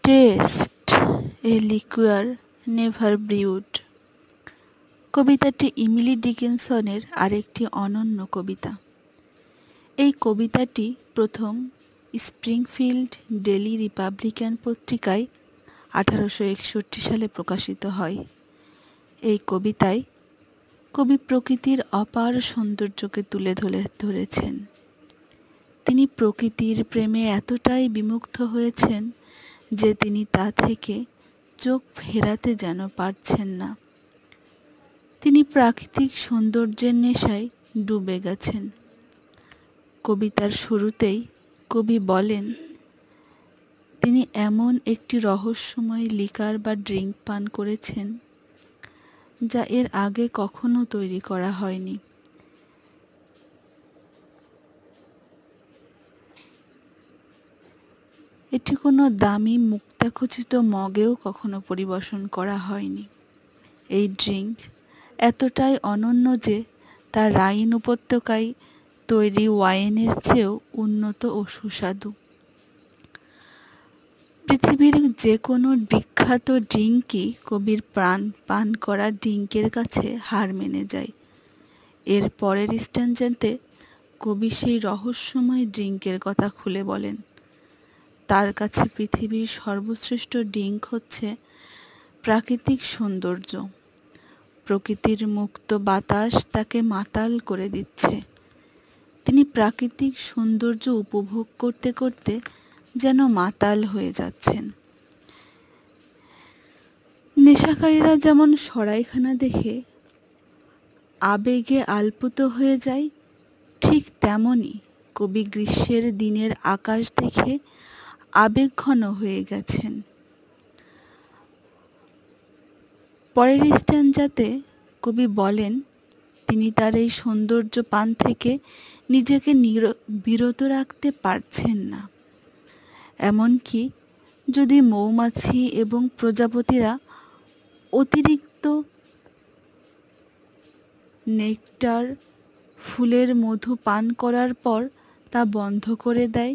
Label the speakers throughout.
Speaker 1: Test এ লিকুয়ার never brewed. কবিতাটি Emily ডিকিনসনের আরেকটি অনন্য কবিতা। এই কবিতাটি প্রথম স্প্রিংফিল্ড ডেইলি রিপাবলিকান পত্রিকায় 1861 সালে প্রকাশিত হয়। এই কবিতায় কবি প্রকৃতির অপার সৌন্দর্যকে তুলে ধরেছেন। তিনি প্রকৃতির প্রেমে এতটাই বিমুগ্ধ হয়েছেন যে তিনি তা থেকে চোখ ফেরাতে যেন পারছেন না। তিনি প্রাকৃতিক সৌন্দর্যের নেশায় ডুবে গেছেন। কবিতার শুরুতেই কবি বলেন, তিনি এমন একটি রহস্যময় লিকার বা ড্রিঙ্ক পান করেছেন যা এর আগে কখনো তৈরি করা হয়নি। এটি কোনো দামি মুক্তাখচিত মগেও কখনো পরিবেশন করা হয়নি। এই ড্রিঙ্ক এতটাই অনন্য যে তা রাইন উপত্যকায় তৈরি ওয়াইনের চেয়েও উন্নত ও সুস্বাদু। পৃথিবীর যে কোনো বিখ্যাত ড্রিঙ্কই কবির পান করা ড্রিঙ্কের কাছে হার মেনে যায়। এর পরের স্ট্যান্জাতে কবি সেই রহস্যময় ড্রিঙ্কের কথা খুলে বলেন। তার কাছে পৃথিবীর সর্বশ্রেষ্ঠ ড্রিঙ্ক হচ্ছে প্রাকৃতিক সৌন্দর্য। প্রকৃতির মুক্ত বাতাস তাকে মাতাল করে দিচ্ছে। তিনি প্রাকৃতিক সৌন্দর্য উপভোগ করতে করতে যেন মাতাল হয়ে যাচ্ছেন। নেশাকারীরা যেমন সরাইখানা দেখে আবেগে আলপুত হয়ে যায়, ঠিক তেমনই কবি গ্রীষ্মের দিনের আকাশ দেখে আবেগঘন হয়ে গেছেন। পরের স্ট্যান্জাতে কবি বলেন, তিনি তার এই সৌন্দর্য পান থেকে নিজেকে বিরত রাখতে পারছেন না। এমনকি যদি মৌমাছি এবং প্রজাপতিরা অতিরিক্ত নেকটার, ফুলের মধু পান করার পর তা বন্ধ করে দেয়,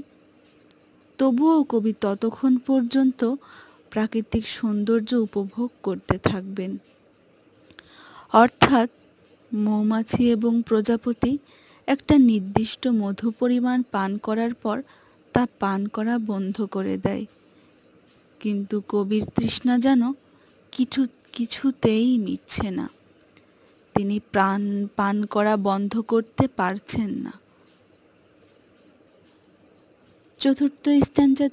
Speaker 1: তবুও কবি ততক্ষণ পর্যন্ত প্রাকৃতিক সৌন্দর্য উপভোগ করতে থাকবেন। অর্থাৎ মৌমাছি এবং প্রজাপতি একটা নির্দিষ্ট মধু পরিমাণ পান করার পর তা পান করা বন্ধ করে দেয়, কিন্তু কবির তৃষ্ণা যেন কিছুতেই মিটছে না। তিনি পান করা বন্ধ করতে পারছেন না। চতুর্থ স্ট্যান্জা